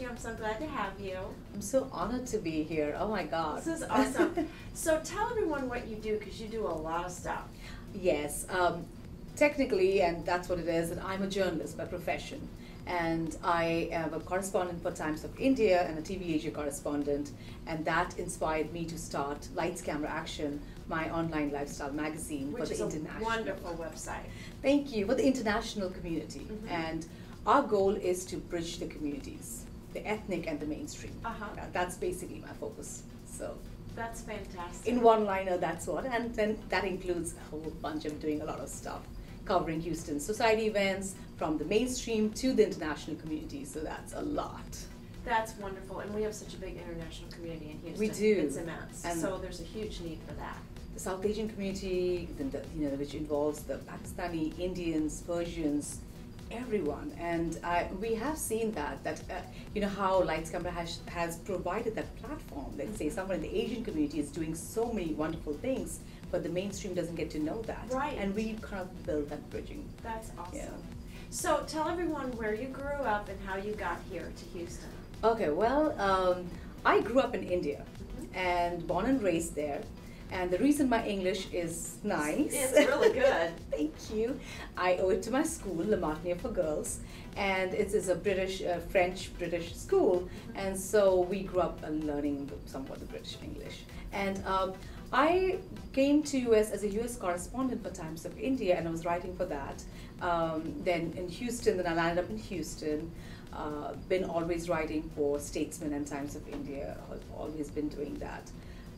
Ruchi. I'm so glad to have you. I'm so honored to be here. Oh my God. This is awesome. So tell everyone what you do, because you do a lot of stuff. Yes, technically, and that's what it is, and I'm a journalist by profession. And I am a correspondent for Times of India and a TV Asia correspondent. And that inspired me to start Lights, Camera, Action, my online lifestyle magazine Which for is the a international. wonderful website. Thank you. For the international community. And our goal is to bridge the communities, the ethnic and the mainstream. That's basically my focus. So that's fantastic. in one liner, that's what. And then that includes a whole bunch of doing a lot of stuff, covering Houston society events from the mainstream to the international community. So that's a lot. That's wonderful. And we have such a big international community in Houston. We do. It's immense. And so there's a huge need for that. The South Asian community, which involves the Pakistani, Indians, Persians, everyone. And we have seen that how Lights Camera has provided that platform. Let's say someone in the Asian community is doing so many wonderful things, but the mainstream doesn't get to know that. Right. And we kind of build that bridging. That's awesome. Yeah. So tell everyone where you grew up and how you got here to Houston. Okay, well, I grew up in India and born and raised there. And the reason my English is nice. It's really good. Thank you. I owe it to my school, La Martiniere for Girls. And it is a French-British school. And so we grew up learning somewhat the British English. And I came to US as a US correspondent for Times of India, and I was writing for that. Then in Houston, then I landed up in Houston. Been always writing for Statesman and Times of India. I've always been doing that.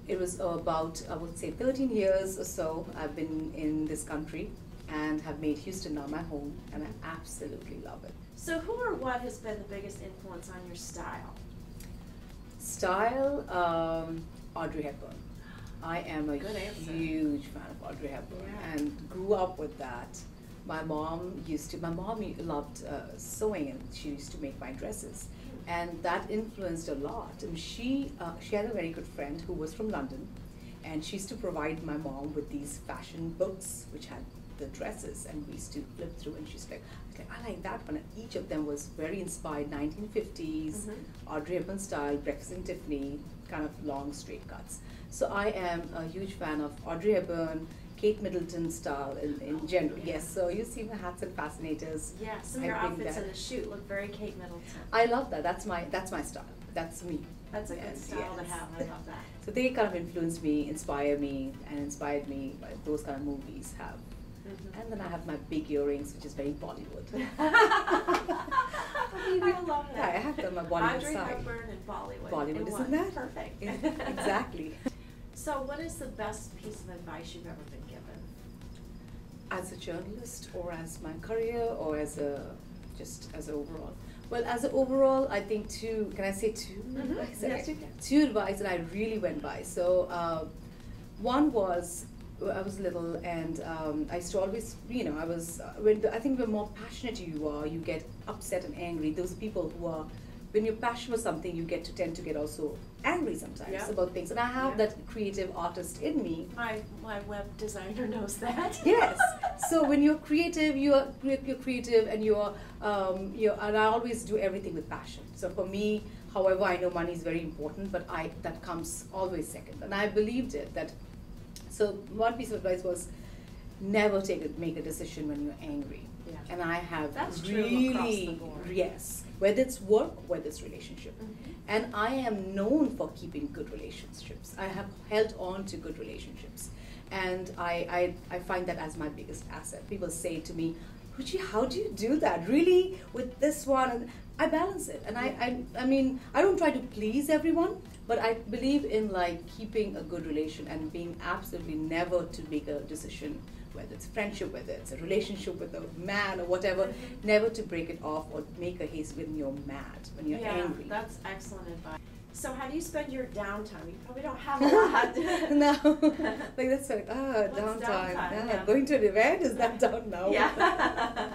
It was about, I would say, 13 years or so I've been in this country and have made Houston now my home, and I absolutely love it. So who or what has been the biggest influence on your style? Style, Audrey Hepburn. I am a huge fan of Audrey Hepburn and grew up with that. My mom loved sewing, and she used to make my dresses. And that influenced a lot. And she had a very good friend who was from London, and she used to provide my mom with these fashion books which had the dresses, and we used to flip through, and she's like, I like that one. And each of them was very inspired 1950s, Audrey Hepburn style, Breakfast and Tiffany, kind of long straight cuts. So I am a huge fan of Audrey Hepburn, Kate Middleton style in general. Yes, so you see my hats and fascinators. Yeah, some of your outfits in the shoot look very Kate Middleton. I love that. That's my style. That's me. That's a good style to have. I love that. So they kind of influenced me, inspired me, like those kind of movies have. And then I have my big earrings, which is very Bollywood. I love that. Yeah, I have them on my Bollywood Audrey side. Hepburn and Bollywood. Bollywood, isn't that perfect? Exactly. So what is the best piece of advice you've ever been given? As a journalist, or as my career, or as overall? Well, as an overall, I think can I say two? Yes, you can. Two advice that I really went by. So one was, I was little, and I used to always, I think the more passionate you are, you get upset and angry. Those people who are, when you're passionate for something, you tend to get also angry sometimes about things. And I have that creative artist in me. My web designer knows that. Yes. So when you're creative, you're creative, and and I always do everything with passion. So for me, however, I know money is very important, but that comes always second. And I believed it. So one piece of advice was, never make a decision when you're angry. Yeah. And I have That's really, true across the board. Yes, whether it's work, whether it's relationship. And I am known for keeping good relationships. I have held on to good relationships. And I find that as my biggest asset. People say to me, Ruchi, how do you do that? Really? With this one? And I balance it. And I mean, I don't try to please everyone, but I believe in keeping a good relation and being absolutely never to make a decision, whether it's friendship, whether it's a relationship with a man or whatever, never to break it off or make a haste when you're mad, when you're angry. That's excellent advice. So how do you spend your downtime? You probably don't have a lot. No, that's downtime. Yeah. Going to an event, is that down now? Yeah.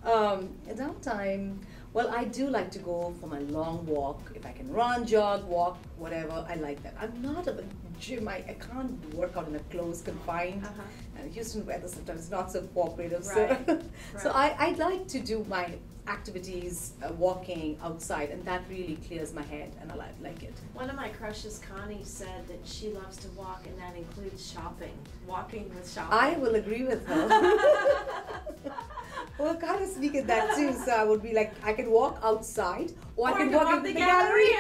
Downtime. Well, I do like to go for my long walk. If I can run, jog, walk, whatever, I like that. I'm not a gym. I can't work out in a closed, confined. And Houston weather sometimes is not so cooperative. Right. So, so I like to do activities, walking outside, and that really clears my head, and I like it. One of my crushes, Connie, said that she loves to walk, and that includes shopping. Walking with shopping. I will agree with her. Well, kind of speak at that too. So I would be like, I can walk outside, or I can walk in the gallery.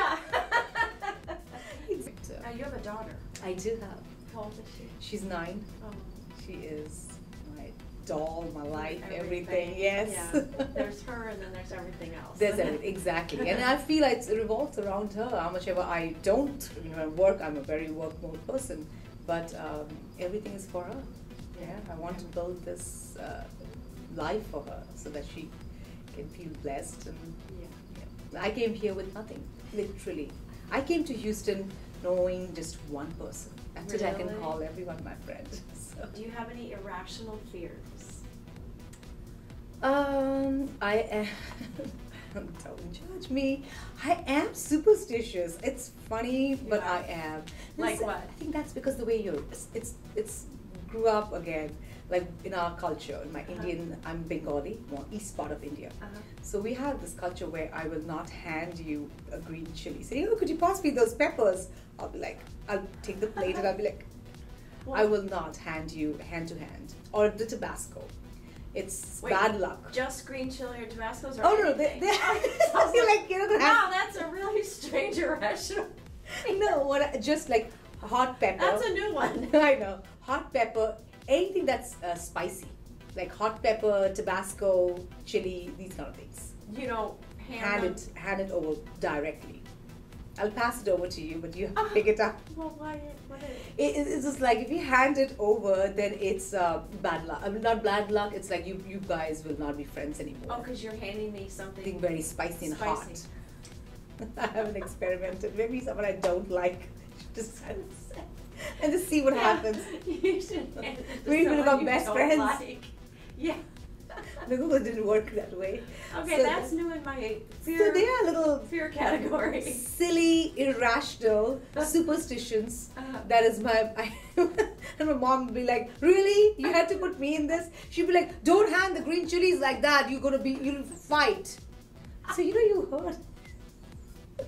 You have a daughter. I do have. How old is she? She's 9. Oh. She is my doll, my life, everything. Yes. Yeah. There's her, and then there's everything else. There's everything, exactly. And I feel like it revolves around her. How much ever I don't, work, I'm a very work mode person, but everything is for her. Yeah, I want to build this life for her so that she can feel blessed. And yeah. I came here with nothing, literally. I came to Houston knowing just one person. That's it. I can call everyone my friend. So. Do you have any irrational fears? I am. Don't judge me. I am superstitious. It's funny, but I am. Like what? I think that's because the way it's grew up again, like in our culture. In my Indian, I'm Bengali, more east part of India. So we have this culture where I will not hand you a green chili. Say, oh, could you pass me those peppers? I'll be like, I'll take the plate and I'll be like, I will not hand you hand to hand. Or the Tabasco. It's bad luck. Just green chili or Tabascos or no, they're like, wow, that's a really strange irrational. No, just like hot pepper. That's a new one. I know. Hot pepper, anything that's spicy. Like hot pepper, Tabasco, chili, these kind of things. You don't hand it over directly. I'll pass it over to you, but you have to pick it up. Well, why? What is it? It's just like if you hand it over, then it's bad luck. I mean, not bad luck. It's like you guys will not be friends anymore. Oh, because you're handing me something very spicy and hot. I haven't experimented. Maybe someone I don't like. Just and just see what happens. You should hand it to Maybe we'll someone become best you friends. don't like. Yeah. No, it didn't work that way. Okay, so that's new in my fear. So they are little fear category. Silly, irrational superstitions. That is and my mom would be like, "Really? You had to put me in this?" She'd be like, "Don't hand the green chilies like that. You'll fight." So you heard.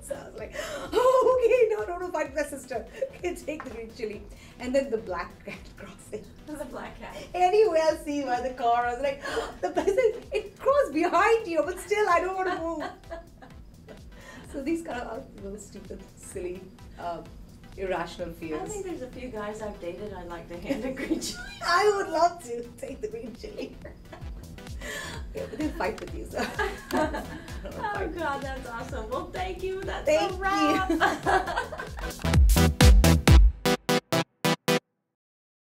So I was like, oh, okay, no, fight with my sister. Okay, take the green chili. And then the black cat crossing. The black cat. Anyway, I'll see you by the car. I was like, the person, it crossed behind you, but still, I don't want to move. So these kind of little stupid, silly, irrational fears. I think there's a few guys I've dated I'd like to hand a green chili. I would love to take the green chili. Yeah, but they'll fight with you, so. Oh God, that's awesome. Well, thank you. That's thank a wrap. You.